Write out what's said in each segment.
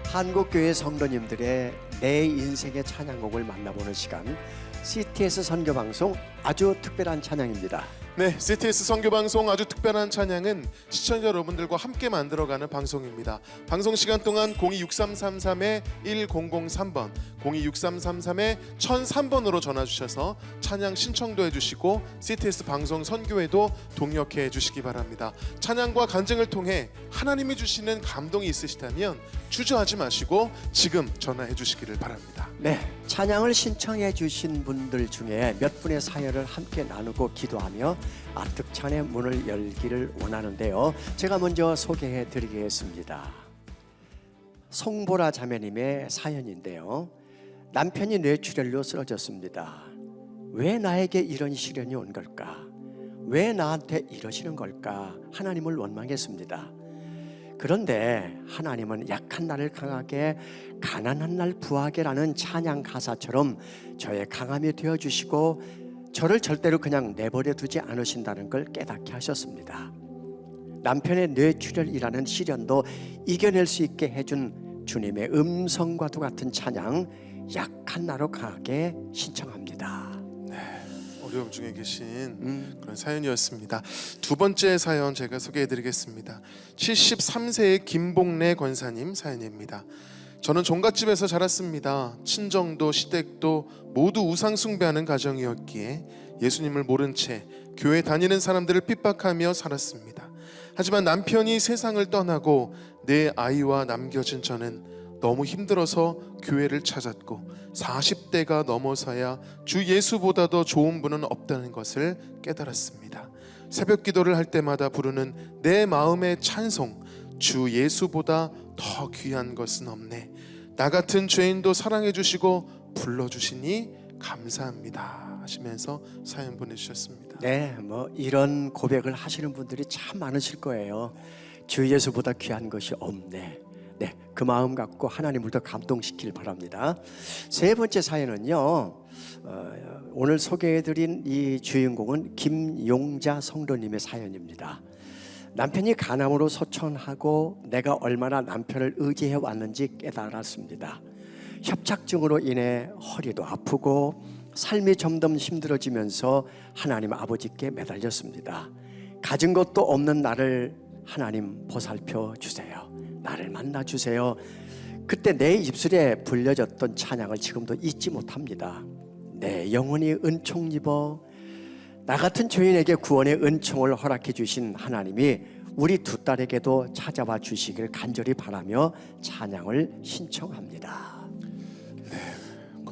한국교회 성도님들의 내 인생의 찬양곡을 만나보는 시간, CTS 선교방송 아주 특별한 찬양입니다. 네, CTS 선교방송 아주 특별한 찬양은 시청자 여러분들과 함께 만들어가는 방송입니다. 방송 시간 동안 026333-1003번, 026333-1003번으로 전화 주셔서 찬양 신청도 해주시고 CTS 방송 선교에도 동역해 주시기 바랍니다. 찬양과 간증을 통해 하나님이 주시는 감동이 있으시다면 주저하지 마시고 지금 전화해 주시기를 바랍니다. 네, 찬양을 신청해 주신 분들 중에 몇 분의 사연을 함께 나누고 기도하며 아득찬의 문을 열기를 원하는데요. 제가 먼저 소개해 드리겠습니다. 송보라 자매님의 사연인데요. 남편이 뇌출혈로 쓰러졌습니다. 왜 나에게 이런 시련이 온 걸까? 왜 나한테 이러시는 걸까? 하나님을 원망했습니다. 그런데 하나님은 약한 나를 강하게, 가난한 날 부하게라는 찬양 가사처럼 저의 강함이 되어주시고 저를 절대로 그냥 내버려 두지 않으신다는 걸 깨닫게 하셨습니다. 남편의 뇌출혈이라는 시련도 이겨낼 수 있게 해준 주님의 음성과도 같은 찬양, 약한 나로 강하게 신청합니다. 어려움 중에 계신 그런 사연이었습니다. 두 번째 사연 제가 소개해드리겠습니다. 73세의 김봉래 권사님 사연입니다. 저는 종갓집에서 자랐습니다. 친정도 시댁도 모두 우상 숭배하는 가정이었기에 예수님을 모른 채 교회 다니는 사람들을 핍박하며 살았습니다. 하지만 남편이 세상을 떠나고 내 아이와 남겨진 저는 너무 힘들어서 교회를 찾았고 40대가 넘어서야 주 예수보다 더 좋은 분은 없다는 것을 깨달았습니다. 새벽 기도를 할 때마다 부르는 내 마음의 찬송, 주 예수보다 더 귀한 것은 없네. 나 같은 죄인도 사랑해 주시고 불러주시니 감사합니다 하시면서 사연 보내주셨습니다. 네, 이런 고백을 하시는 분들이 참 많으실 거예요. 주 예수보다 귀한 것이 없네. 네, 그 마음 갖고 하나님을 더 감동시키길 바랍니다. 세 번째 사연은요, 오늘 소개해드린 이 주인공은 김용자 성도님의 사연입니다. 남편이 간암으로 소천하고 내가 얼마나 남편을 의지해 왔는지 깨달았습니다. 협착증으로 인해 허리도 아프고 삶이 점점 힘들어지면서 하나님 아버지께 매달렸습니다. 가진 것도 없는 나를 하나님 보살펴 주세요. 나를 만나 주세요. 그때 내 입술에 불려졌던 찬양을 지금도 잊지 못합니다. 내 영혼이 은총 입어 나 같은 죄인에게 구원의 은총을 허락해 주신 하나님이 우리 두 딸에게도 찾아와 주시길 간절히 바라며 찬양을 신청합니다.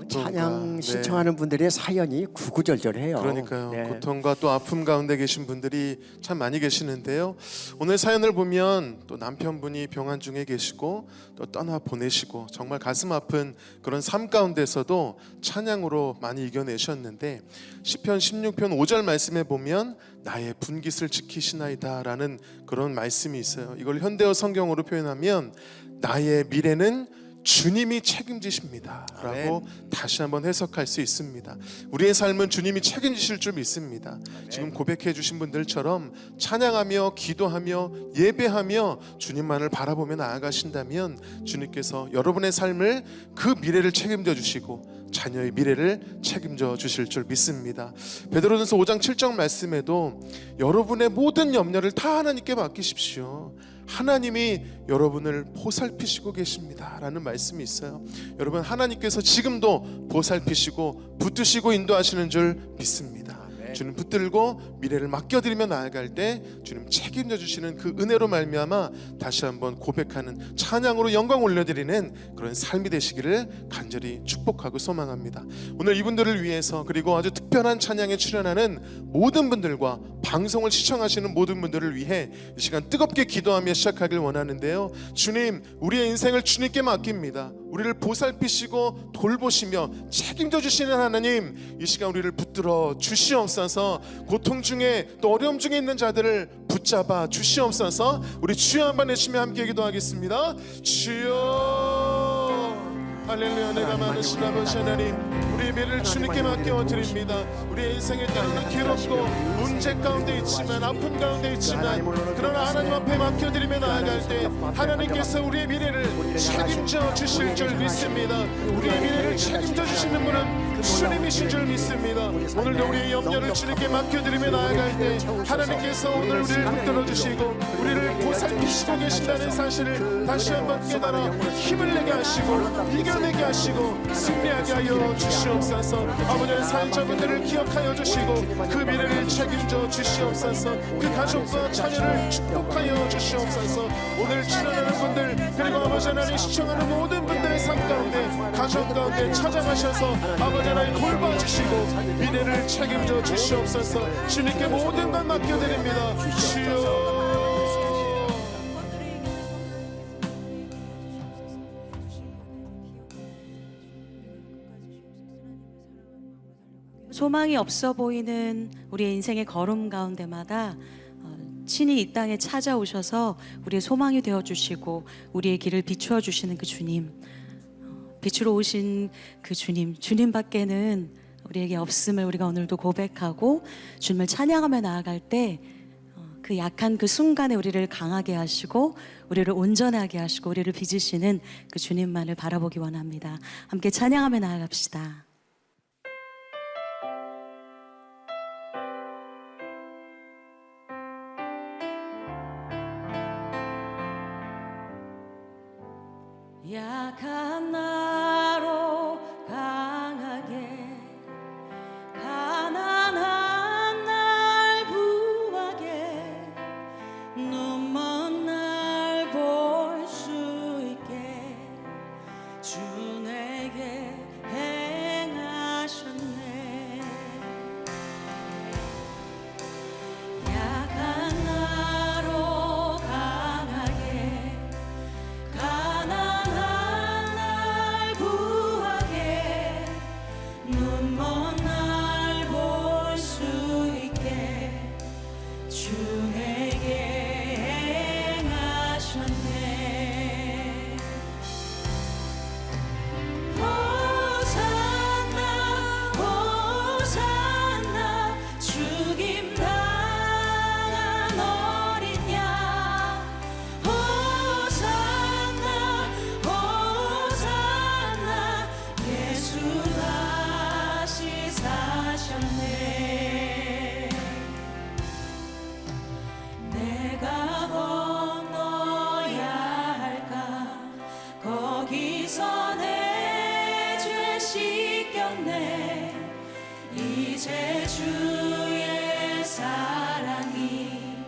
찬양 신청하는 분들의 사연이 구구절절해요. 그러니까요. 네. 고통과 또 아픔 가운데 계신 분들이 참 많이 계시는데요. 오늘 사연을 보면 또 남편분이 병환 중에 계시고 또 떠나 보내시고 정말 가슴 아픈 그런 삶 가운데서도 찬양으로 많이 이겨내셨는데 시편 16편 5절 말씀에 보면 나의 분깃을 지키시나이다 라는 그런 말씀이 있어요. 이걸 현대어 성경으로 표현하면 나의 미래는 주님이 책임지십니다 라고 다시 한번 해석할 수 있습니다. 우리의 삶은 주님이 책임지실 줄 믿습니다. 지금 고백해 주신 분들처럼 찬양하며 기도하며 예배하며 주님만을 바라보며 나아가신다면 주님께서 여러분의 삶을 그 미래를 책임져 주시고 자녀의 미래를 책임져 주실 줄 믿습니다. 베드로전서 5장 7절 말씀에도 여러분의 모든 염려를 다 하나님께 맡기십시오. 하나님이 여러분을 보살피시고 계십니다 라는 말씀이 있어요. 여러분, 하나님께서 지금도 보살피시고 붙드시고 인도하시는 줄 믿습니다. 주님 붙들고 미래를 맡겨드리며 나아갈 때 주님 책임져 주시는 그 은혜로 말미암아 다시 한번 고백하는 찬양으로 영광 올려드리는 그런 삶이 되시기를 간절히 축복하고 소망합니다. 오늘 이분들을 위해서 그리고 아주 특별한 찬양에 출연하는 모든 분들과 방송을 시청하시는 모든 분들을 위해 이 시간 뜨겁게 기도하며 시작하길 원하는데요. 주님, 우리의 인생을 주님께 맡깁니다. 우리를 보살피시고 돌보시며 책임져 주시는 하나님, 이 시간 우리를 붙들어 주시옵소서. 고통 중에 또 어려움 중에 있는 자들을 붙잡아 주시옵소서. 우리 주여 한번 외치며 함께 기도하겠습니다. 주여 할렐루야. 내가 많으신 아버지 하나님, 우리의 미래를 주님께 맡겨드립니다. 우리의 인생에 때로는 괴롭고 문제 가운데 있지만, 아픔 가운데 있지만, 그러나 하나님 앞에 맡겨드리며 나아갈 때 하나님께서 우리의 미래를 책임져 주실 줄 믿습니다. 우리의 미래를 책임져 주시는 분은 주님이신 줄 믿습니다. 오늘도 우리의 염려를 주님께 맡겨드리며 나아갈 때 하나님께서 오늘 우리를 붙들어 주시고 우리를 보살피시고 계신다는 사실을 다시 한번 깨달아 힘을 내게 하시고 이겨내게 하시고 승리하게 하여 주시옵소서. 아버지의 사회자분들을 기억하여 주시고 그 미래를 책임져 주시옵소서. 그 가족과 자녀를 축복하여 주시옵소서. 오늘 출연하는 분들, 그리고 아버지 하나님 시청하는 모든 분들의 삶 가운데, 가정 가운데 찾아가셔서 아버지 하나님 돌봐주시고 미래를 책임져 주시옵소서. 주님께 모든 것 맡겨드립니다. 주여. 소망이 없어 보이는 우리의 인생의 걸음 가운데마다 친히 이 땅에 찾아오셔서 우리의 소망이 되어주시고 우리의 길을 비추어 주시는 그 주님, 빛으로 오신 그 주님 밖에는 우리에게 없음을 우리가 오늘도 고백하고 주님을 찬양하며 나아갈 때 그 약한 그 순간에 우리를 강하게 하시고 우리를 온전하게 하시고 우리를 빚으시는 그 주님만을 바라보기 원합니다. 함께 찬양하며 나아갑시다. 약한 나로 강하게, 가난한 날 부하게, 눈먼 날 볼 수 있게 주 내게 행하셨네. 약한 나로 강하게, 눈먼 날 볼 수 있게 주 내게 행하셨네. 호산나 호산나 죽임당한 어린 양, 호산나 호산나 예수가 사셨네. 내가 건너야 할까, 거기서 내 죄 씻겼네. 이제 주의 사랑이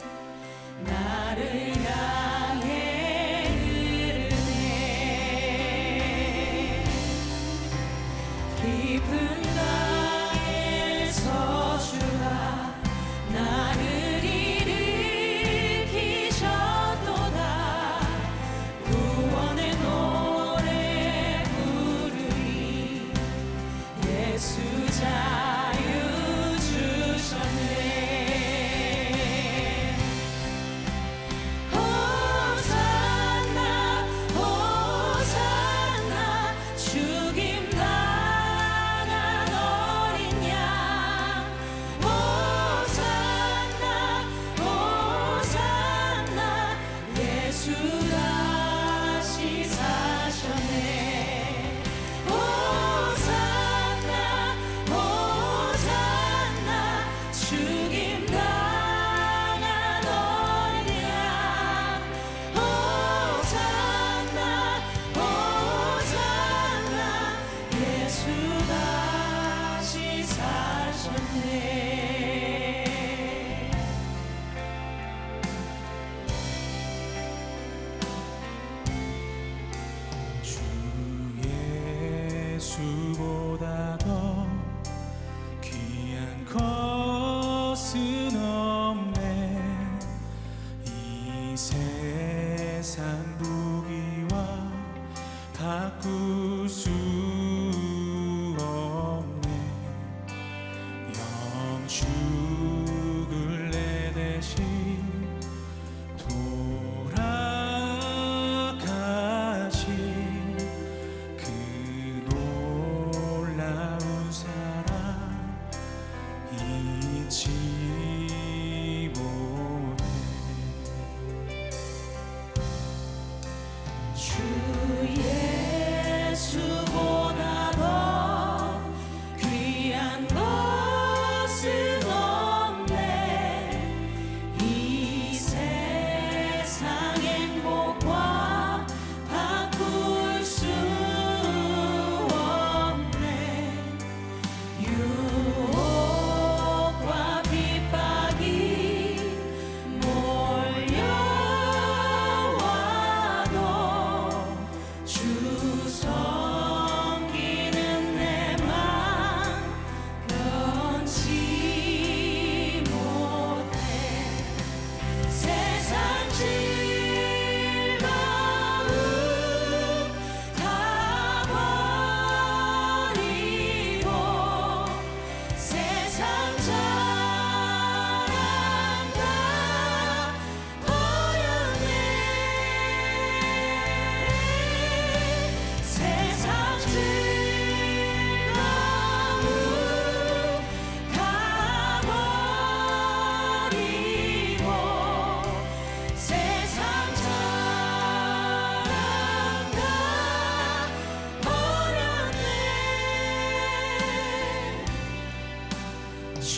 나를 향해 흐르네. 깊은 주가 나를 일으키셨도다. 구원의 노래 부르리. 예수 자유 주셨네. 호산나 호산나 죽임당한 어린 양, 호산나 호산나 예수 다시 사셨네. 호산나 호산나 죽임당한 어린 양, 호산나 호산나 예수 다시 사셨네. 주 예수보다 더 귀한 것은 없네. 이 세상 부귀와 바꿀 수 없네. 잊지 못해. 주 예수보다 더 귀한 것은 없네. 이 세상 행복과 바꿀 수 없네. 유혹과 핍박이 몰려와도 주 섬기는 내 맘 변치 못해. 세상 즐거움 다 버리고 세상 자랑 다 버렸네. 세상 즐거움 다 버리고 세상 자랑 다 버렸네. 주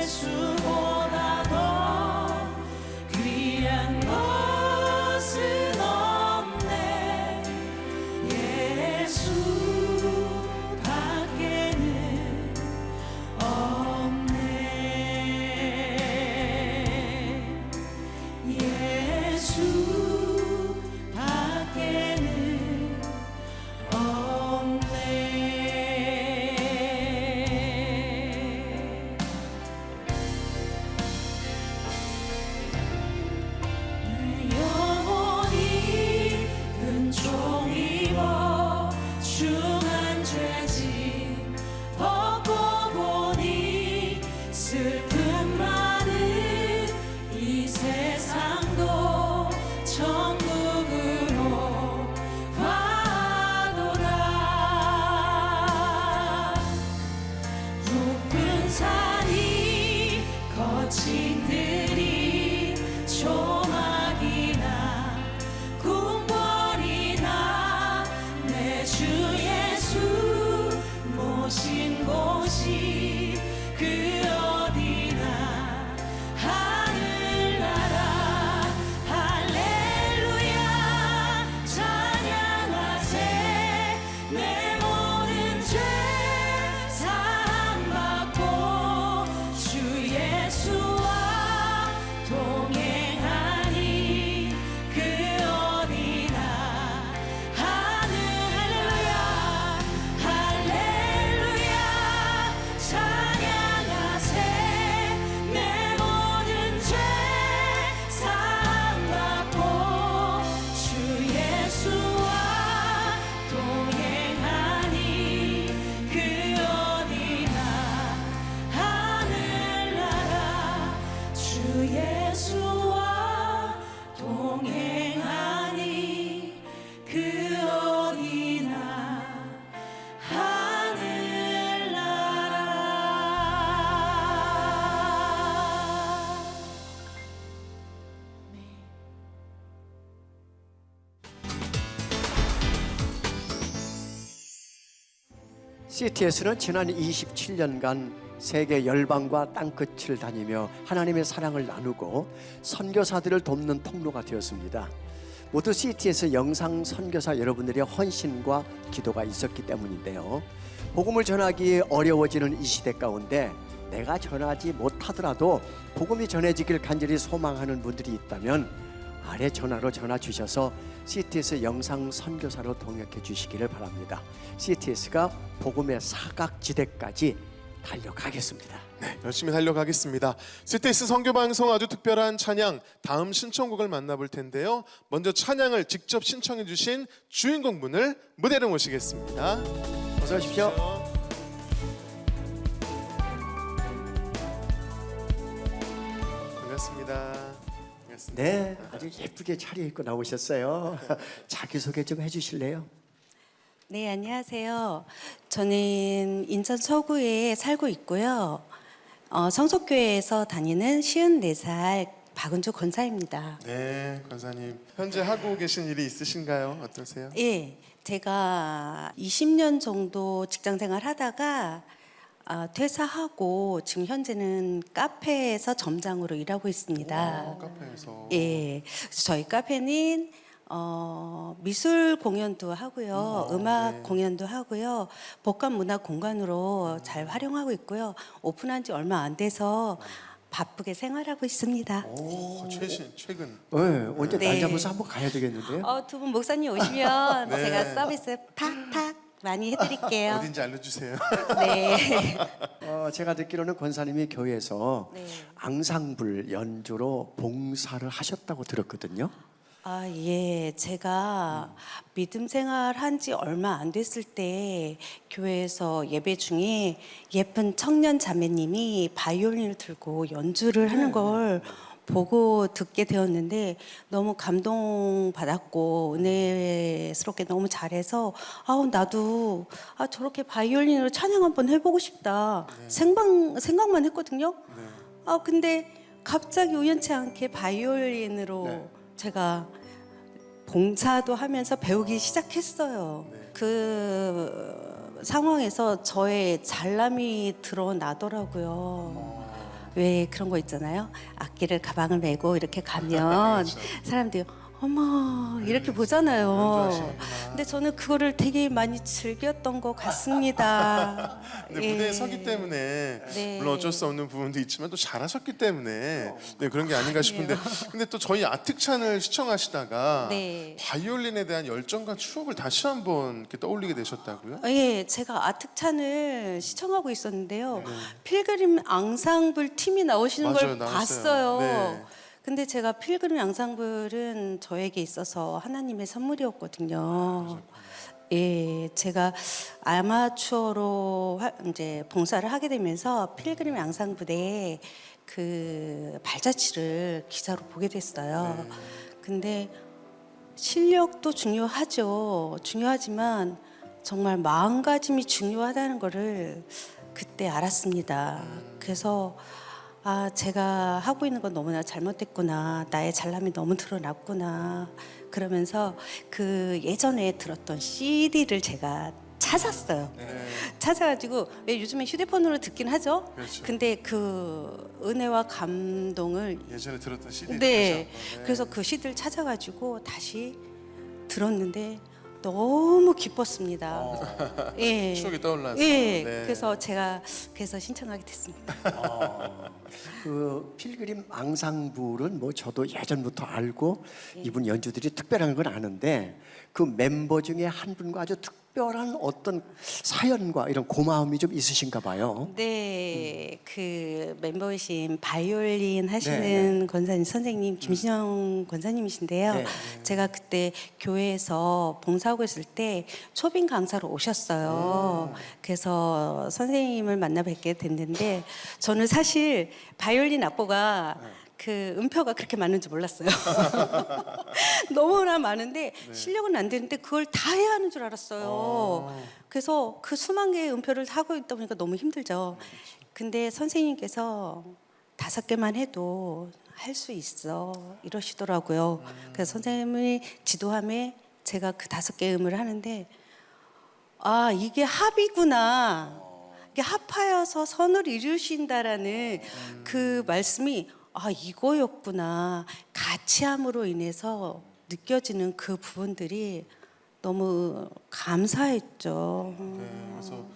예수보다 더 귀한 것은 없네. 예수 밖에는 없네. 예수 밖에는 없네. 영원히 은총 입어 중한 죄짐 벗고 보니 슬픔 많은 이 세상도 천국으로 가도다. 높은 산이 거친 들이 조막이나 궁궐이나 내 주 예수 모신 곳이 그 어디나 하늘나라 할렐루야 찬양하세. 내 모든 죄 사함받고 주 예수와 동행하니 그 어디나 하늘 할렐루야 할렐루야 찬양하세. 내 모든 죄 사함받고 주 예수와 동행하니 그 어디나 하늘나라 주 예수와 동행하니 그 어디나 하늘나라. CTS는 지난 27년간 세계 열방과 땅끝을 다니며 하나님의 사랑을 나누고 선교사들을 돕는 통로가 되었습니다. 모두 CTS 영상 선교사 여러분들의 헌신과 기도가 있었기 때문인데요. 복음을 전하기 어려워지는 이 시대 가운데 내가 전하지 못하더라도 복음이 전해지길 간절히 소망하는 분들이 있다면 아래 전화로 전화 주셔서 CTS 영상 선교사로 동역해 주시기를 바랍니다. CTS가 복음의 사각지대까지 달려가겠습니다. 네, 열심히 달려가겠습니다. CTS 선교방송 아주 특별한 찬양 다음 신청곡을 만나볼 텐데요. 먼저 찬양을 직접 신청해 주신 주인공분을 무대로 모시겠습니다. 어서 오십시오. 반갑습니다. 네, 아주 예쁘게 차려입고 나오셨어요. 자기소개 좀 해주실래요? 네, 안녕하세요. 저는 인천 서구에 살고 있고요. 성석교회에서 다니는 54살 박은주 권사입니다. 네, 권사님. 현재 하고 계신 일이 있으신가요? 어떠세요? 예, 제가 20년 정도 직장 생활 하다가 퇴사하고 지금 현재는 카페에서 점장으로 일하고 있습니다. 카페에서. 예, 저희 카페는 미술 공연도 하고요, 음악 네. 공연도 하고요, 복합 문화 공간으로 잘 활용하고 있고요. 오픈한 지 얼마 안 돼서 바쁘게 생활하고 있습니다. 최근. 네, 언제 날 네. 잡아서 한번 가야 되겠는데요. 두 분 목사님 오시면 네. 제가 서비스 탁탁 많이 해드릴게요. 어딘지 알려주세요. 네. 제가 듣기로는 권사님이 교회에서 네. 앙상블 연주로 봉사를 하셨다고 들었거든요. 예. 제가 믿음 생활 한 지 얼마 안 됐을 때 교회에서 예배 중에 예쁜 청년 자매님이 바이올린을 들고 연주를 하는 걸 보고 듣게 되었는데 너무 감동받았고 은혜스럽게 너무 잘해서 나도 저렇게 바이올린으로 찬양 한번 해보고 싶다. 생각만 했거든요. 근데 갑자기 우연치 않게 바이올린으로 네. 제가 봉사도 하면서 배우기 시작했어요. 그 상황에서 저의 잘남이 드러나더라고요. 왜 그런 거 있잖아요. 악기를 가방을 메고 이렇게 가면 사람들이 어머 이렇게 보잖아요. 연주하시는구나. 근데 저는 그거를 되게 많이 즐겼던 것 같습니다. 근데 예. 무대에 서기 때문에 네. 물론 어쩔 수 없는 부분도 있지만 또 잘하셨기 때문에 네, 그런 게 아닌가 싶은데 근데 또 저희 아특찬을 시청하시다가 네. 바이올린에 대한 열정과 추억을 다시 한번 이렇게 떠올리게 되셨다고요? 예, 제가 아특찬을 시청하고 있었는데요. 필그림 앙상블 팀이 나오시는 맞아요, 걸 나왔어요. 봤어요. 네. 근데 제가 필그림 앙상블은 저에게 있어서 하나님의 선물이었거든요. 예, 제가 아마추어로 이제 봉사를 하게 되면서 필그림 앙상블의 그 발자취를 기사로 보게 됐어요. 근데 실력도 중요하죠. 중요하지만 정말 마음가짐이 중요하다는 거를 그때 알았습니다. 그래서 제가 하고 있는 건 너무나 잘못됐구나. 나의 잘남이 너무 드러났구나. 그러면서 그 예전에 들었던 CD를 제가 찾았어요. 찾아가지고 왜 요즘에 휴대폰으로 듣긴 하죠. 그렇죠. 근데 그 은혜와 감동을 예전에 들었던 CD 네. 그래서 그 CD를 찾아가지고 다시 들었는데 너무 기뻤습니다. 예. 추억이 떠올라서. 예. 네. 그래서 제가 신청하게 됐습니다. 그 필그림 앙상블은 뭐 저도 예전부터 알고 이분 연주들이 특별한 건 아는데 그 멤버 중에 한 분과 아주 특별한 어떤 사연과 이런 고마움이 좀 있으신가 봐요. 네, 그 멤버이신 바이올린 하시는 네. 권사님 선생님 김신영 권사님이신데요. 네. 제가 그때 교회에서 봉사하고 있을 때 초빙 강사로 오셨어요. 그래서 선생님을 만나 뵙게 됐는데 저는 사실 바이올린 악보가 그 음표가 그렇게 많은 줄 몰랐어요. 너무나 많은데 실력은 안 되는데 그걸 다 해야 하는 줄 알았어요. 그래서 그 수만 개의 음표를 하고 있다 보니까 너무 힘들죠. 근데 선생님께서 5개만 해도 할 수 있어 이러시더라고요. 그래서 선생님이 지도함에 제가 그 5개 음을 하는데 이게 합이구나. 이게 합하여서 선을 이루신다라는 그 말씀이 이거였구나. 같이 함으로 인해서 느껴지는 그 부분들이 너무 감사했죠. 네, 그래서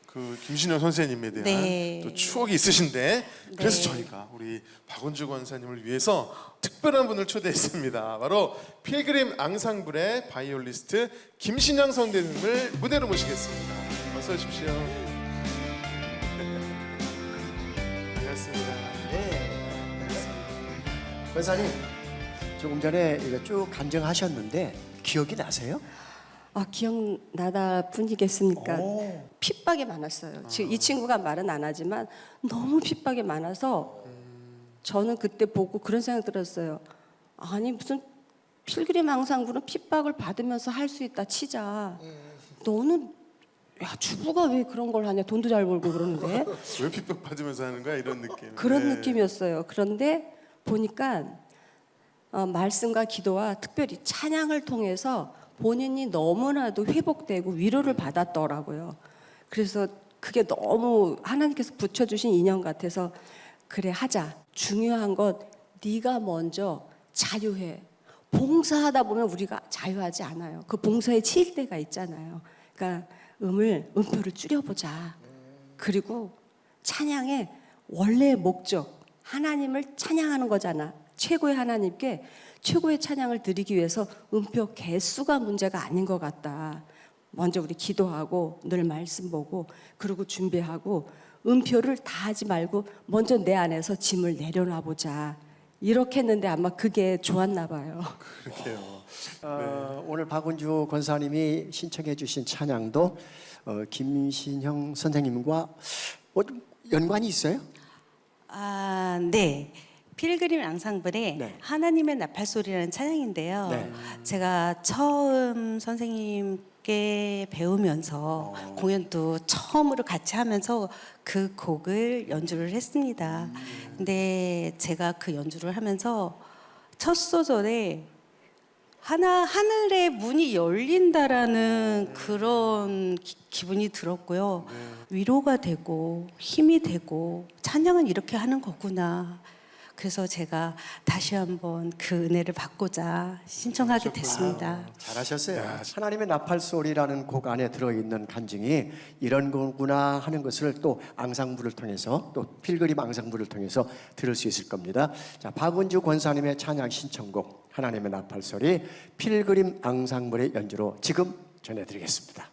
그 김신영 선생님에 대한 네. 또 추억이 있으신데 그래서 네. 저희가 우리 박은주 권사님을 위해서 특별한 분을 초대했습니다. 바로 필그림 앙상블의 바이올리스트 김신영 선생님을 무대로 모시겠습니다. 어서 오십시오. 반갑습니다. 권사님 조금 전에 이거 쭉 간증하셨는데 기억이 나세요? 기억나다 뿐이겠습니까? 오. 핍박이 많았어요. 지금 이 친구가 말은 안 하지만 너무 핍박이 많아서 저는 그때 보고 그런 생각 들었어요. 아니 무슨 필그림 앙상블은 핍박을 받으면서 할 수 있다 치자. 너는 야 주부가 왜 그런 걸 하냐 돈도 잘 벌고 그러는데 왜 핍박 받으면서 하는 거야 이런 느낌. 그런 네. 느낌이었어요. 그런데 보니까 말씀과 기도와 특별히 찬양을 통해서 본인이 너무나도 회복되고 위로를 받았더라고요. 그래서 그게 너무 하나님께서 붙여주신 인연 같아서 그래 하자. 중요한 건 네가 먼저 자유해. 봉사하다 보면 우리가 자유하지 않아요. 그 봉사에 치일 때가 있잖아요. 그러니까 음표를 줄여보자. 그리고 찬양의 원래의 목적 하나님을 찬양하는 거잖아. 최고의 하나님께 최고의 찬양을 드리기 위해서 음표 개수가 문제가 아닌 것 같다. 먼저 우리 기도하고 늘 말씀 보고 그리고 준비하고 음표를 다 하지 말고 먼저 내 안에서 짐을 내려놔 보자. 이렇게 했는데 아마 그게 좋았나 봐요. 그렇게요. 오늘 박은주 권사님이 신청해 주신 찬양도 김신형 선생님과 좀 연관이 있어요? 아, 네. 필그림 앙상블의 네. 하나님의 나팔소리라는 찬양인데요. 네. 제가 처음 선생님께 배우면서 공연도 처음으로 같이 하면서 그 곡을 연주를 했습니다. 근데 제가 그 연주를 하면서 첫 소절에 하늘의 문이 열린다라는 그런 기분이 들었고요. 위로가 되고 힘이 되고 찬양은 이렇게 하는 거구나. 그래서 제가 다시 한번 그 은혜를 받고자 신청하게 됐습니다. 잘하셨어요. 하나님의 나팔 소리라는 곡 안에 들어있는 간증이 이런 거구나 하는 것을 또 앙상블을 통해서 또 필그림 앙상블을 통해서 들을 수 있을 겁니다. 자, 박은주 권사님의 찬양 신청곡 하나님의 나팔 소리 필그림 앙상블의 연주로 지금 전해드리겠습니다.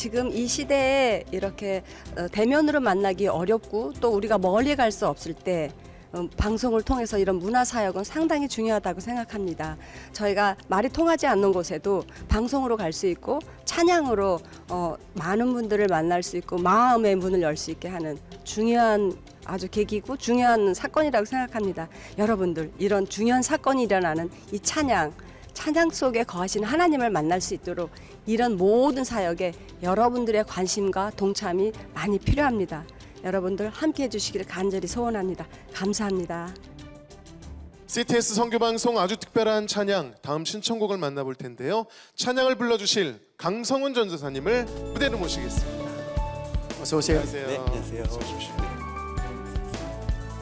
지금 이 시대에 이렇게 대면으로 만나기 어렵고 또 우리가 멀리 갈 수 없을 때 방송을 통해서 이런 문화 사역은 상당히 중요하다고 생각합니다. 저희가 말이 통하지 않는 곳에도 방송으로 갈 수 있고 찬양으로 많은 분들을 만날 수 있고 마음의 문을 열 수 있게 하는 중요한 아주 계기고 중요한 사건이라고 생각합니다. 여러분들 이런 중요한 사건이 일어나는 이 찬양 속에 거하시는 하나님을 만날 수 있도록 이런 모든 사역에 여러분들의 관심과 동참이 많이 필요합니다. 여러분들 함께해 주시기를 간절히 소원합니다. 감사합니다. CTS 선교방송 아주 특별한 찬양 다음 신청곡을 만나볼 텐데요. 찬양을 불러주실 강성훈 전도사님을 무대로 모시겠습니다. 어서 오세요. 안녕하세요. 네, 안녕하세요. 어서 오십시오.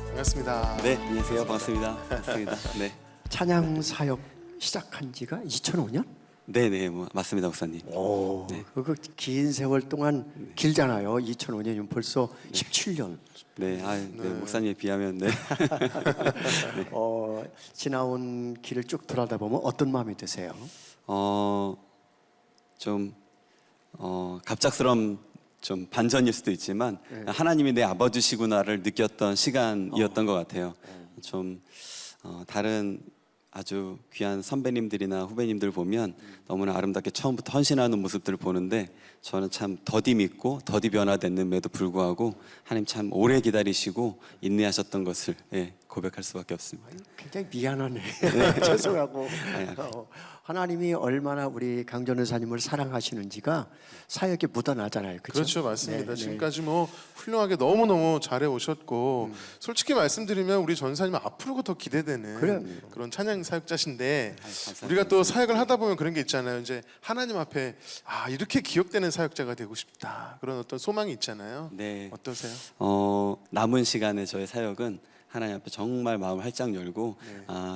반갑습니다. 네, 안녕하세요. 반갑습니다. 반갑습니다. 네, 찬양 사역 시작한 지가 2005년? 네, 네, 뭐 맞습니다, 목사님. 오, 네. 그 긴 세월 동안 길잖아요. 2005년이면 벌써 17년. 네, 네, 목사님에 비하면 네. 지나온 길을 쭉 돌아다 보면 어떤 마음이 드세요? 좀 갑작스러운 좀 반전일 수도 있지만 하나님이 내 아버지시구나를 느꼈던 시간이었던 것 같아요. 좀 다른 아주 귀한 선배님들이나 후배님들 보면 너무나 아름답게 처음부터 헌신하는 모습들을 보는데 저는 참 더디 믿고 더디 변화됐음에도 불구하고 하나님 참 오래 기다리시고 인내하셨던 것을 고백할 수밖에 없습니다. 굉장히 미안하네. 죄송하고 하나님이 얼마나 우리 강 전도사님을 사랑하시는지가 사역에 묻어나잖아요. 그렇죠, 맞습니다. 네, 네. 지금까지 뭐 훌륭하게 너무 잘해 오셨고 솔직히 말씀드리면 우리 전사님 앞으로가 더 기대되는 그래요. 그런 찬양 사역자신데 감사합니다. 우리가 또 사역을 하다 보면 그런 게 있잖아요. 이제 하나님 앞에 이렇게 기억되는 사역자가 되고 싶다 그런 어떤 소망이 있잖아요. 네. 어떠세요? 남은 시간에 저의 사역은 하나님 앞에 정말 마음을 활짝 열고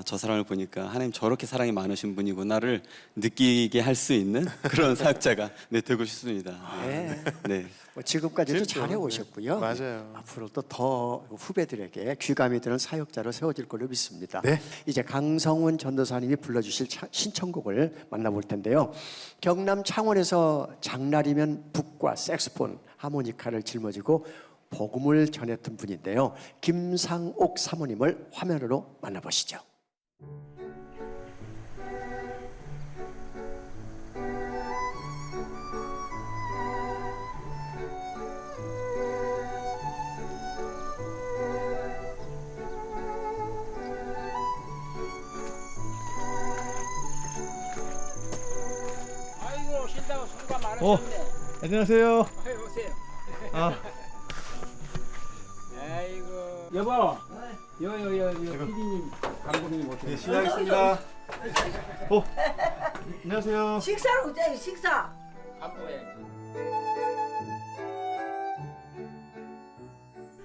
저 사람을 보니까 하나님 저렇게 사랑이 많으신 분이구나를 느끼게 할 수 있는 그런 사역자가 되고 싶습니다. 네. 네. 뭐 지금까지도 그렇죠. 잘해 오셨고요. 네. 맞아요. 앞으로도 더 후배들에게 귀감이 되는 사역자로 세워질 걸로 믿습니다. 네. 이제 강성훈 전도사님이 불러주실 신청곡을 만나볼 텐데요. 경남 창원에서 장날이면 북과 색스폰, 하모니카를 짊어지고 복음을 전했던 분인데요. 김상옥 사모님을 화면으로 만나보시죠. 아이고 오신다고 수고가 많으셨네. 안녕하세요. 오세요. 아, 아이고 여보. 여여 피디님 감독님 오세요. 네, 실례하겠습니다. 안녕하세요. 식사를 어째 식사? 안보해.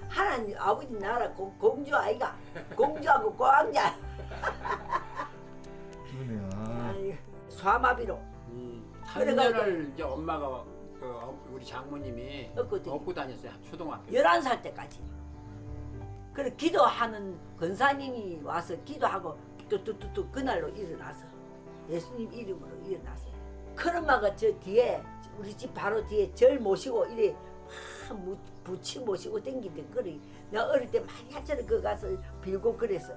하나님 아버지 나라 공주 아이가 공주하고 고왕자. 그러네요. 아이고, 소아마비로 3년을 이제 엄마가 우리 장모님이 얻고 업고 다녔어요. 초등학교. 11살 때까지. 그래 기도하는 권사님이 와서 기도하고 또 그날로 일어나서 예수님 이름으로 일어나서 큰 엄마가 저 뒤에 우리 집 바로 뒤에 절 모시고 이래 부치 모시고 댕기대 그래. 내가 어릴 때 많이 하찮은 그 가서 빌고 그랬어.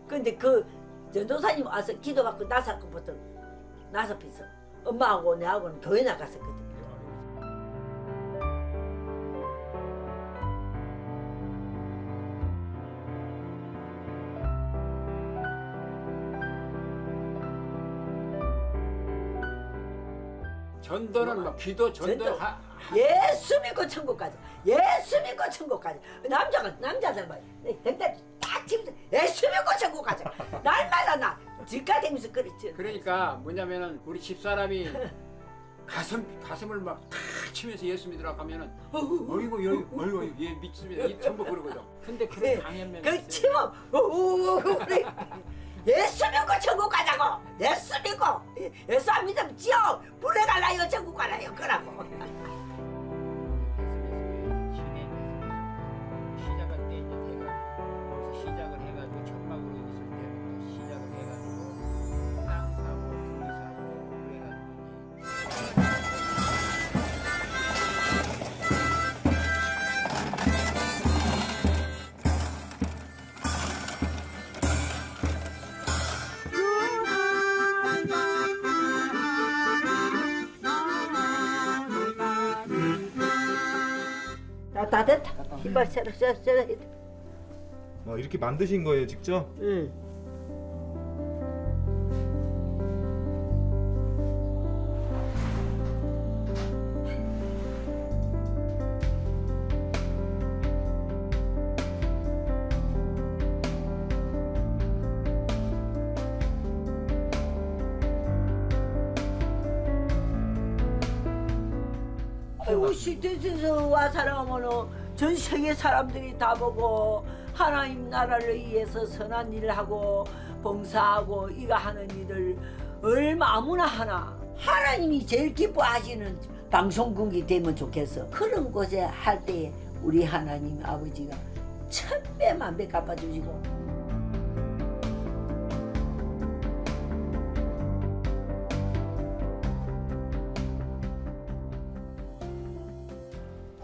근데 그 전도사님 와서 기도받고 나사부터 나사피서 엄마하고 내하고는 교회 나갔었거든. 전도는 막 기도 전도 전도. 예수 믿고 천국 가자. 예수 믿고 천국 가자. 남자들 말 등대 딱 치면서 예수 믿고 천국 가자. 날마다 나 집가 다니면서 그랬지. 그러니까 뭐냐면은 우리 집사람이 가슴을 막 탁 치면서 예수 믿으라고 하면은 어이구 얘 믿습니다. 이 전부 그러거든. 근데 그런 강연면 그 치면 그래. 예수 믿고 천국 가자고. 예수 믿고 예수 안 믿으면 지옥 불에 갈라요 천국 갈라요 그러고. 시작할 때 이제 내가 거기서 시작을 해가지고 천막으로 있을 때부터 시작을 해가지고 땅 사고 길 사고 그래가지고 다 됐다. 이발 새로 이렇게 만드신 거예요, 직접? 응. 아이고 시대에서 와 살아오면은 전 세계 사람들이 다 보고 하나님 나라를 위해서 선한 일을 하고 봉사하고 이거 하는 일을 얼마 아무나 하나 하나님이 제일 기뻐하시는 방송국이 되면 좋겠어. 그런 곳에 할 때 우리 하나님 아버지가 천배 만배 갚아주시고.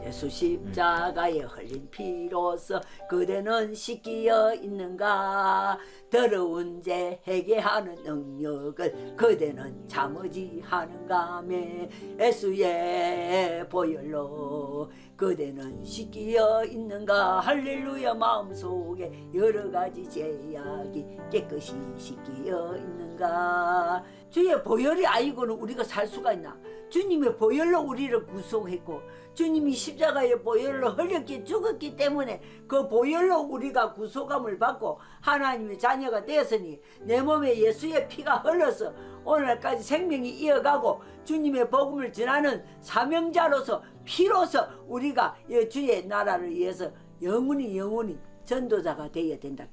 예수 십자가에 흘린 피로써 그대는 씻기어 있는가. 더러운 죄 회개하는 능력을 그대는 참으지 하는가매. 예수의 보혈로 그대는 씻기어 있는가. 할렐루야. 마음속에 여러 가지 죄악이 깨끗이 씻기어 있는가. 주의 보혈이 아니고는 우리가 살 수가 있나. 주님의 보혈로 우리를 구속했고 주님이 십자가의 보혈로 흘렸기 죽었기 때문에 그 보혈로 우리가 구속함을 받고 하나님의 자녀가 되었으니 내 몸에 예수의 피가 흘러서 오늘까지 생명이 이어가고 주님의 복음을 전하는 사명자로서 피로서 우리가 주의 나라를 위해서 영원히 전도자가 되어야 된다.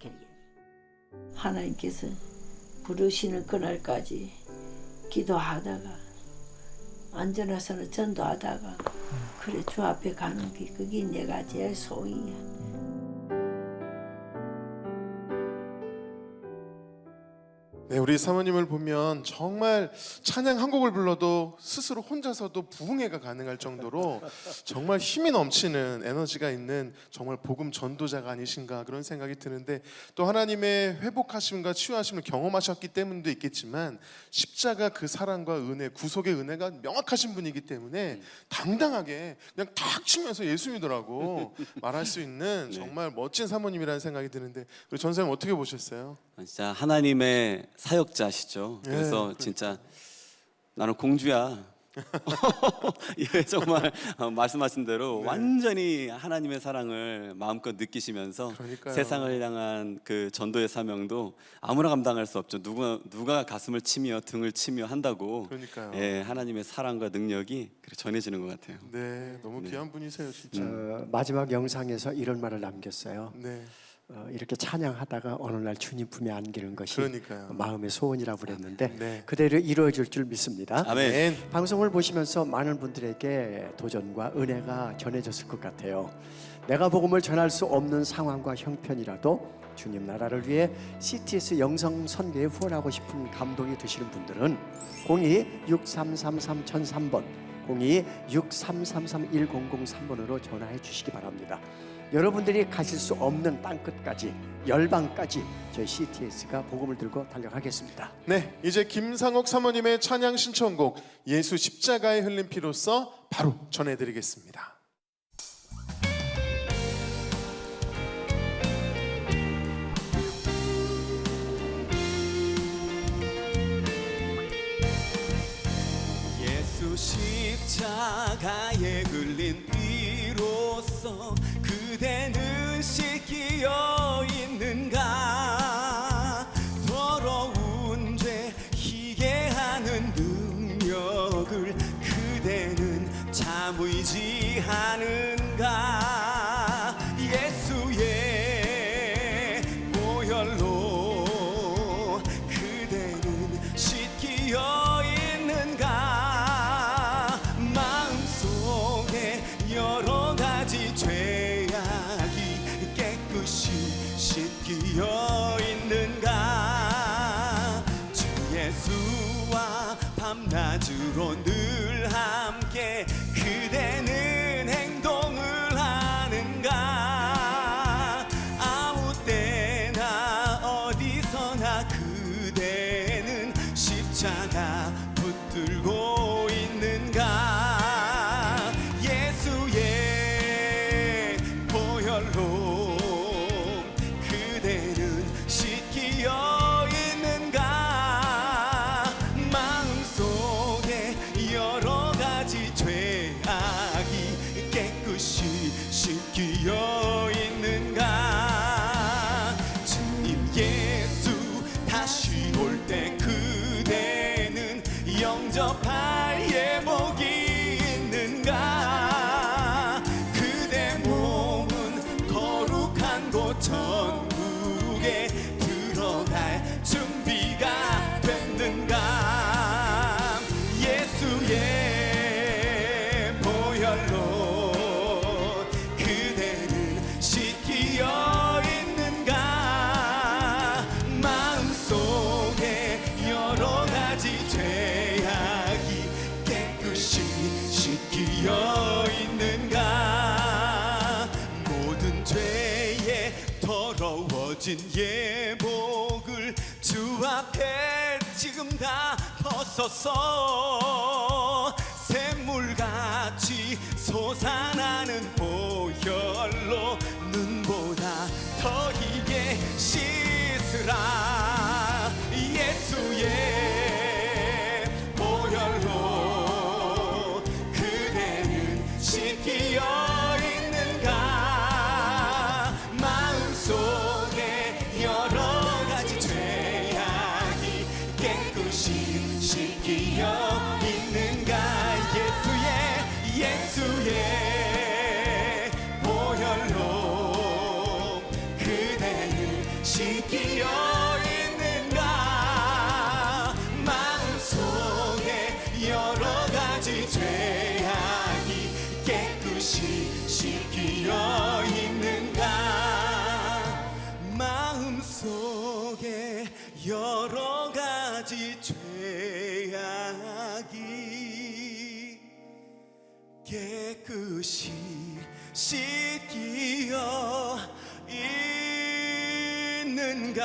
하나님께서 부르시는 그날까지 기도하다가 안전해서는 전도하다가 그래 주 앞에 가는 게 그게 내가 제일 소원이야. 네, 우리 사모님을 보면 정말 찬양 한 곡을 불러도 스스로 혼자서도 부흥회가 가능할 정도로 정말 힘이 넘치는 에너지가 있는 정말 복음 전도자가 아니신가 그런 생각이 드는데 또 하나님의 회복하심과 치유하심을 경험하셨기 때문도 있겠지만 십자가 그 사랑과 은혜, 구속의 은혜가 명확하신 분이기 때문에 당당하게 그냥 탁 치면서 예수 믿으라고 말할 수 있는 정말 멋진 사모님이라는 생각이 드는데 우리 전사님 어떻게 보셨어요? 진짜 하나님의 사역자시죠. 그래서 네, 진짜 나는 공주야. 예, 정말 말씀하신 대로 네. 완전히 하나님의 사랑을 마음껏 느끼시면서 그러니까요. 세상을 향한 그 전도의 사명도 아무나 감당할 수 없죠. 누가 가슴을 치며 등을 치며 한다고. 그러니까요. 예, 하나님의 사랑과 능력이 그렇게 전해지는 것 같아요. 네, 너무 귀한 분이세요, 진짜. 마지막 영상에서 이런 말을 남겼어요. 네, 이렇게 찬양하다가 어느 날 주님 품에 안기는 것이 그러니까요. 마음의 소원이라고 그랬는데 네. 그대로 이루어질 줄 믿습니다. 아멘. 방송을 보시면서 많은 분들에게 도전과 은혜가 전해졌을 것 같아요. 내가 복음을 전할 수 없는 상황과 형편이라도 주님 나라를 위해 CTS 영성 선교에 후원하고 싶은 감동이 드시는 분들은 02-6333-1003번 02-6333-1003번으로 전화해 주시기 바랍니다. 여러분들이 가실 수 없는 땅끝까지 열방까지 저희 CTS가 복음을 들고 달려가겠습니다. 네, 이제 김상옥 사모님의 찬양 신청곡 예수 십자가에 흘린 피로써 바로 전해드리겠습니다. 예수 십자가에 흘린 피로써 그대는 씻기어 있는가. 더러운 죄 희게 하는 능력을 그대는 참으지 않은가. 예수의 보혈로 그대는 씻기어 있는가. 마음속에 여러 가지 죄악이 깨끗이 씻기어 있는가. 주 예수와 밤낮으로 늘 함께 그대는 행동을 하는가. 아무 때나 어디서나 그대는 십자가 붙들고 있는가. 예수의 다시 올 때 그대는 영접할 예복이 있는가 그대 몸은 거룩한 곳 천국에 들어갈 준비가 됐는가 예수의 보혈로 그대는 씻기어 있는가 마음속에 여러 가지 죄악이 깨끗이 씻기어 있는가 모든 죄에 더러워진 예복을 주 앞에 지금 다 벗어서 샘물같이 솟아나는 보혈로 눈보다 더 이게 씻으라 예수의 보혈로 그대는 씻기어 있는가 마음속에 여러 가지 죄악이 깨끗이 씻기어 있는가 예수의 보혈로 그대는 씻기어 있는가 마음속에 여러 가지 죄악이 깨끗이 씻기어 있는가 마음속에 여러 가지 죄악이 깨끗이 씻기어 있는가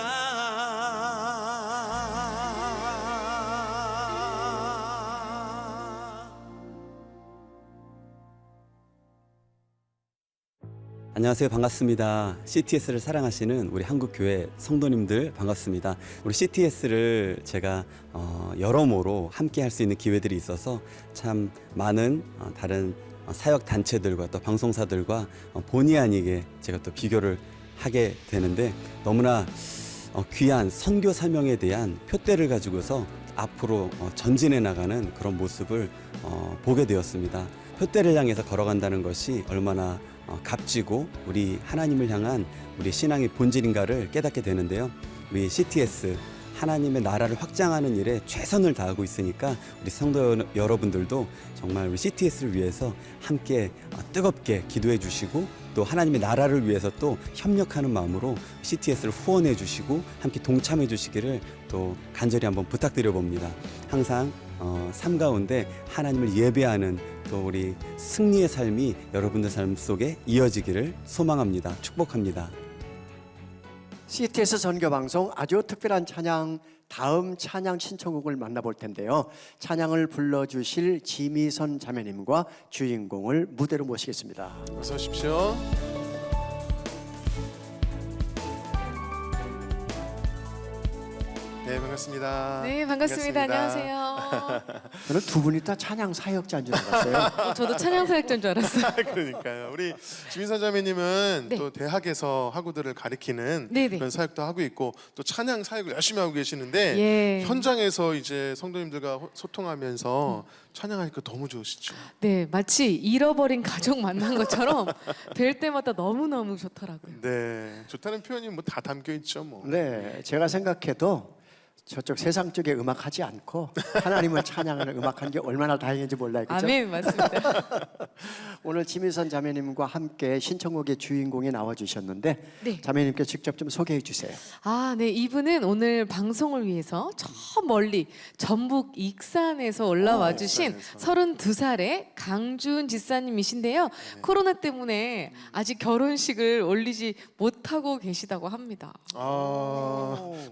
안녕하세요. 반갑습니다. CTS를 사랑하시는 우리 한국교회 성도님들 반갑습니다. 우리 CTS를 제가 여러모로 함께 할 수 있는 기회들이 있어서 참 많은 다른 사역 단체들과 또 방송사들과 본의 아니게 제가 또 비교를 하게 되는데 너무나 귀한 선교 사명에 대한 표대를 가지고서 앞으로 전진해 나가는 그런 모습을 보게 되었습니다. 표대를 향해서 걸어간다는 것이 얼마나 값지고 우리 하나님을 향한 우리 신앙의 본질인가를 깨닫게 되는데요. 우리 CTS 하나님의 나라를 확장하는 일에 최선을 다하고 있으니까 우리 성도 여러분들도 정말 우리 CTS를 위해서 함께 뜨겁게 기도해 주시고 또 하나님의 나라를 위해서 또 협력하는 마음으로 CTS를 후원해 주시고 함께 동참해 주시기를 또 간절히 한번 부탁드려 봅니다. 항상 삶 가운데 하나님을 예배하는 또 우리 승리의 삶이 여러분들 삶 속에 이어지기를 소망합니다. 축복합니다. CTS 선교방송 아주 특별한 찬양, 다음 찬양 신청곡을 만나볼 텐데요. 찬양을 불러주실 지미선 자매님과 주인공을 무대로 모시겠습니다. 어서 오십시오. 네, 반갑습니다. 네, 반갑습니다. 안녕하세요. 저는 두 분이 다 찬양 사역자인 줄 알았어요. 저도 찬양 사역자인 줄 알았어요. 그러니까요. 우리 지민선 자매님은 네. 또 대학에서 학우들을 가리키는 네네. 그런 사역도 하고 있고 또 찬양 사역을 열심히 하고 계시는데 예. 현장에서 이제 성도님들과 소통하면서 찬양하니까 너무 좋으시죠. 네, 마치 잃어버린 가족 만난 것처럼 뵐 때마다 너무너무 좋더라고요. 네, 좋다는 표현이 뭐 다 담겨 있죠, 뭐. 네, 제가 생각해도 저쪽 세상 쪽에 음악하지 않고 하나님을 찬양하는 음악한 게 얼마나 다행인지 몰라요. 그렇죠? 아멘, 맞습니다. 오늘 지미선 자매님과 함께 신청곡의 주인공이 나와주셨는데 네. 자매님께 직접 좀 소개해 주세요. 아, 네, 이분은 오늘 방송을 위해서 저 멀리 전북 익산에서 올라와 주신 32살의 강준 지사님이신데요. 코로나 때문에 아직 결혼식을 올리지 못하고 계시다고 합니다.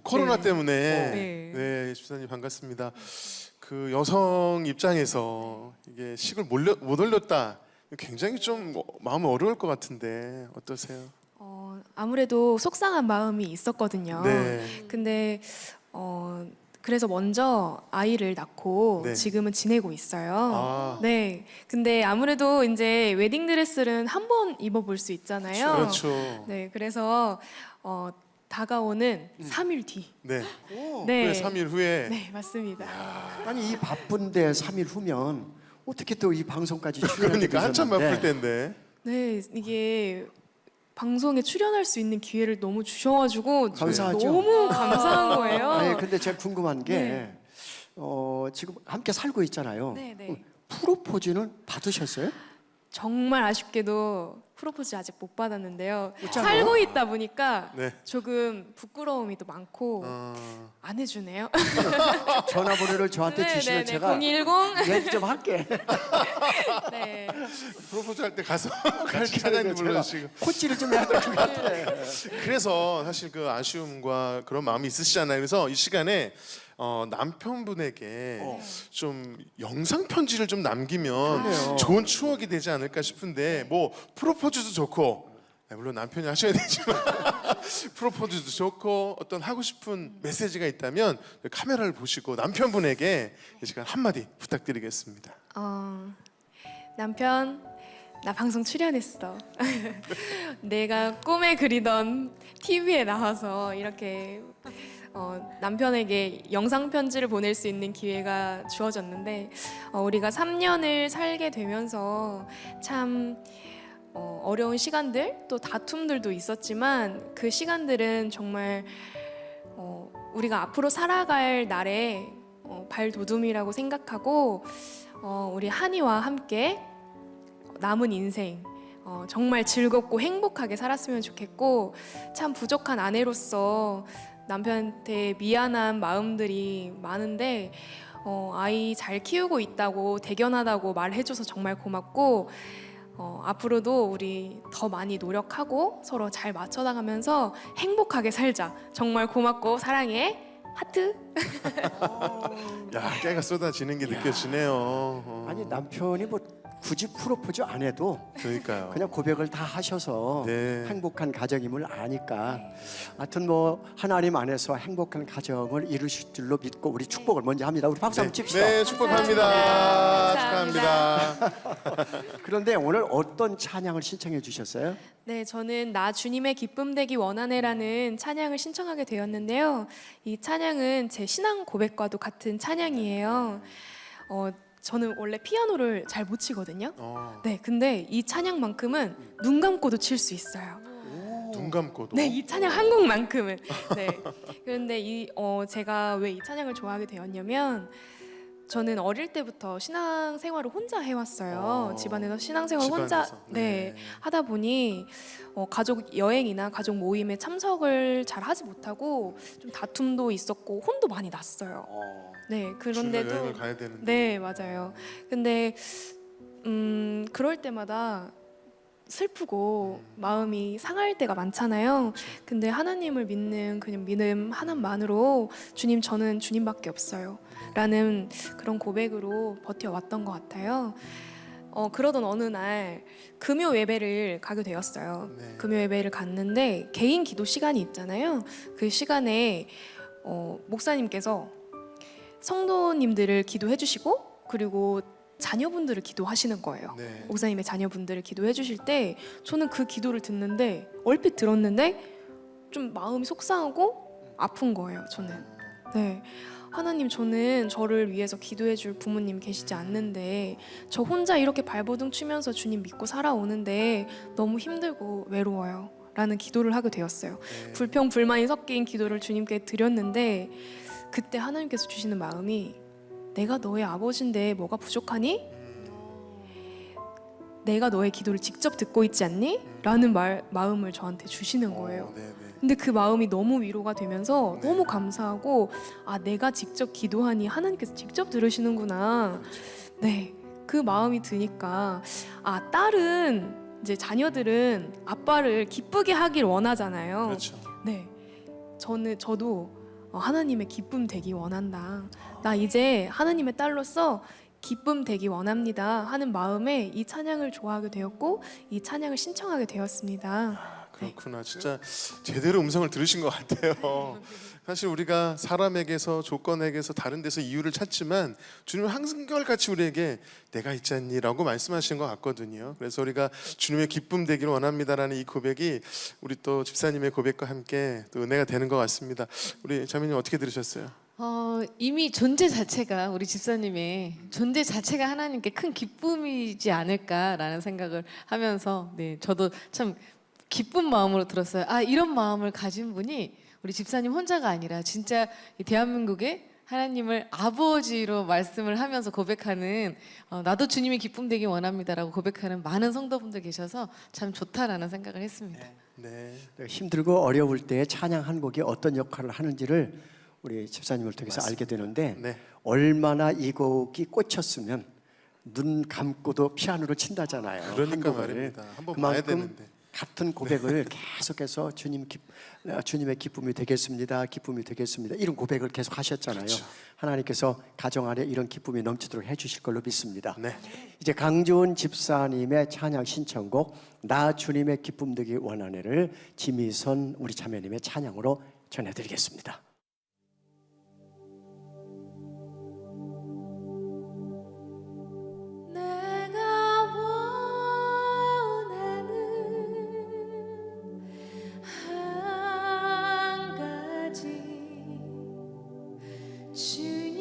코로나 네. 때문에 네. 네, 집사님 반갑습니다. 그 여성 입장에서 이게 식을 못 올렸다. 굉장히 좀 마음이 어려울 것 같은데 어떠세요? 아무래도 속상한 마음이 있었거든요. 네. 근데 그래서 먼저 아이를 낳고 네. 지금은 지내고 있어요. 아. 네. 근데 아무래도 이제 웨딩 드레스는 한 번 입어볼 수 있잖아요. 그렇죠. 네. 그래서 다가오는 3일 뒤. 네. 네. 그 3일 후에 네, 맞습니다. 아니 이 바쁜데 3일 후면 어떻게 또 이 방송까지 출연하게 그러니까 한참 되셨는데. 바쁠 때인데. 네, 이게 방송에 출연할 수 있는 기회를 너무 주셔가지고 감사하죠. 너무 감사한 거예요. 아니 근데 제가 궁금한 게 네. 지금 함께 살고 있잖아요. 네, 네. 프로포즈는 받으셨어요? 정말 아쉽게도 프로포즈 아직 못 받았는데요. 어쩌면? 살고 있다 보니까 네. 조금 부끄러움이 또 많고 어, 안 해주네요. 전화번호를 저한테 네, 주시면 네, 네. 제가 010. 얘기 좀 할게. 네. 프로포즈 할 때 가서 같이 사장님 불러주시고. 코치를 좀 해야 될 것 같아. 그래서 사실 그 아쉬움과 그런 마음이 있으시잖아요. 그래서 이 시간에 남편분에게 좀 영상 편지를 좀 남기면 그래요. 좋은 추억이 되지 않을까 싶은데 뭐 프로포즈도 좋고 물론 남편이 하셔야 되지만 프로포즈도 좋고 어떤 하고 싶은 메시지가 있다면 카메라를 보시고 남편분에게 이 시간 한마디 부탁드리겠습니다. 남편, 나 방송 출연했어. 내가 꿈에 그리던 TV에 나와서 이렇게 남편에게 영상 편지를 보낼 수 있는 기회가 주어졌는데 우리가 3년을 살게 되면서 참 어려운 시간들 또 다툼들도 있었지만 그 시간들은 정말 우리가 앞으로 살아갈 날의 발돋움이라고 생각하고 우리 한이와 함께 남은 인생 정말 즐겁고 행복하게 살았으면 좋겠고 참 부족한 아내로서 남편한테 미안한 마음들이 많은데 아이 잘 키우고 있다고 대견하다고 말해줘서 정말 고맙고 앞으로도 우리 더 많이 노력하고 서로 잘 맞춰나가면서 행복하게 살자. 정말 고맙고 사랑해. 하트. 야, 깨가 쏟아지는 게 느껴지네요. 아니 남편이 뭐 굳이 프로포즈 안 해도 그러니까요. 그냥 고백을 다 하셔서 네. 행복한 가정임을 아니까 하여튼 뭐 하나님 안에서 행복한 가정을 이루실 줄로 믿고 우리 축복을 먼저 합니다. 우리 박수 한번 칩시다. 네, 축복합니다. 축하합니다. 그런데 오늘 어떤 찬양을 신청해 주셨어요? 네, 저는 나 주님의 기쁨 되기 원하네라는 찬양을 신청하게 되었는데요. 이 찬양은 제 신앙 고백과도 같은 찬양이에요. 저는 원래 피아노를 잘 못 치거든요. 네, 근데 이 찬양만큼은 눈 감고도 칠 수 있어요. 눈 감고도. 네, 이 찬양 한 곡만큼은. 네. 그런데 제가 왜 이 찬양을 좋아하게 되었냐면 저는 어릴 때부터 신앙 생활을 혼자 해왔어요. 집안에서 신앙 생활 혼자 네. 하다 보니 가족 여행이나 가족 모임에 참석을 잘 하지 못하고 좀 다툼도 있었고 혼도 많이 났어요. 네, 그런데도 여행을 가야 되는데. 네, 맞아요. 근데 그럴 때마다 슬프고 마음이 상할 때가 많잖아요. 근데 하나님을 믿는 그냥 믿음 하나만으로 주님 저는 주님밖에 없어요 라는 그런 고백으로 버텨왔던 것 같아요. 그러던 어느 날 금요 예배를 가게 되었어요. 네. 금요 예배를 갔는데 개인 기도 시간이 있잖아요. 그 시간에 목사님께서 성도님들을 기도해 주시고 그리고 자녀분들을 기도하시는 거예요. 네. 목사님의 자녀분들을 기도해 주실 때 저는 그 기도를 듣는데 얼핏 들었는데 좀 마음이 속상하고 아픈 거예요. 저는. 네. 하나님 저는 저를 위해서 기도해 줄 부모님 계시지 않는데 저 혼자 이렇게 발버둥 치면서 주님 믿고 살아오는데 너무 힘들고 외로워요 라는 기도를 하게 되었어요. 네. 불평 불만이 섞인 기도를 주님께 드렸는데 그때 하나님께서 주시는 마음이 내가 너의 아버지인데 뭐가 부족하니? 내가 너의 기도를 직접 듣고 있지 않니? 라는 마음을 저한테 주시는 거예요. 네, 네. 근데 그 마음이 너무 위로가 되면서 너무 감사하고 내가 직접 기도하니 하나님께서 직접 들으시는구나. 네, 그 마음이 드니까 딸은 이제 자녀들은 아빠를 기쁘게 하길 원하잖아요. 그렇죠. 네, 저도 하나님의 기쁨 되기 원한다. 나 이제 하나님의 딸로서 기쁨 되기 원합니다 하는 마음에 이 찬양을 좋아하게 되었고 이 찬양을 신청하게 되었습니다. 그렇구나. 진짜 제대로 음성을 들으신 것 같아요. 사실 우리가 사람에게서 조건에게서 다른 데서 이유를 찾지만 주님은 한결같이 우리에게 내가 있잖니라고 말씀하시는 것 같거든요. 그래서 우리가 주님의 기쁨 되기를 원합니다라는 이 고백이 우리 또 집사님의 고백과 함께 또 은혜가 되는 것 같습니다. 우리 자매님 어떻게 들으셨어요? 이미 존재 자체가 우리 집사님의 존재 자체가 하나님께 큰 기쁨이지 않을까라는 생각을 하면서 네 저도 참 기쁜 마음으로 들었어요. 아 이런 마음을 가진 분이 우리 집사님 혼자가 아니라 진짜 이 대한민국의 하나님을 아버지로 말씀을 하면서 고백하는 나도 주님의 기쁨 되기 원합니다라고 고백하는 많은 성도분들 계셔서 참 좋다라는 생각을 했습니다. 네. 힘들고 어려울 때 찬양 한 곡이 어떤 역할을 하는지를 우리 집사님을 통해서 알게 되는데 네. 얼마나 이 곡이 꽂혔으면 눈 감고도 피아노를 친다잖아요. 그러니까 한 곡을. 말입니다. 한번 봐야 그만큼 되는데. 같은 고백을 계속해서 주님의 기쁨이 되겠습니다. 기쁨이 되겠습니다. 이런 고백을 계속 하셨잖아요. 그렇죠. 하나님께서 가정 안에 이런 기쁨이 넘치도록 해주실 걸로 믿습니다. 네. 이제 강주은 집사님의 찬양 신청곡 나 주님의 기쁨 되기 원하네를 지미선 우리 자매님의 찬양으로 전해드리겠습니다.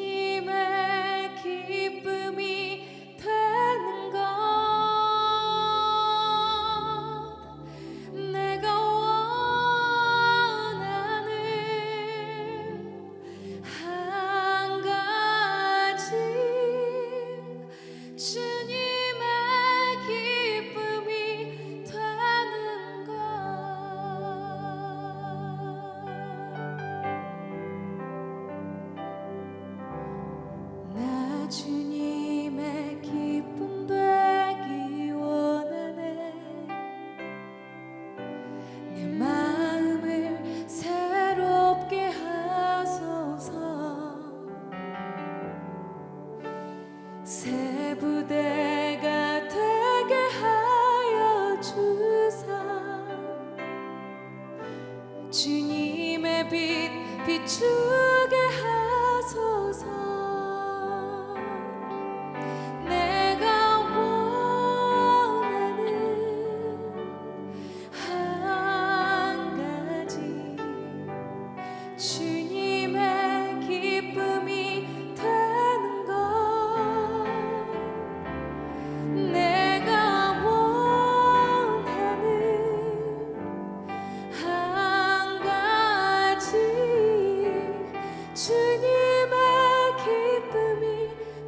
주님의 기쁨이 되는 것 내가 원하는 한 가지 주님의 기쁨이 되는 것 나 주님의 기쁨 되기 원하네 내 마음을 새롭게 하소서 새 부대가 되게 하여 주사 주님의 빛 비추게 하소서 내가 원하는 한 가지 주님의 기쁨이 되는 것 내가 원하는 한 가지 주님의 기쁨이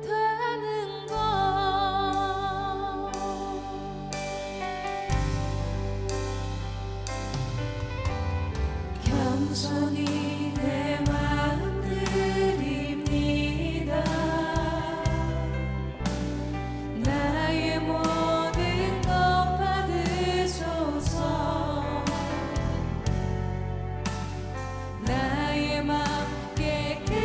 되는 것 겸손히 내 마음 드립니다 나의 모든 것 받으소서 나의 맘 깨끗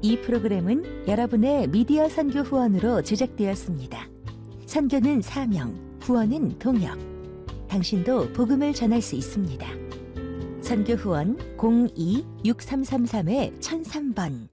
이 프로그램은 여러분의 미디어 선교 후원으로 제작되었습니다. 선교는 사명, 후원은 동역. 당신도 복음을 전할 수 있습니다. 선교 후원 02-6333-1003번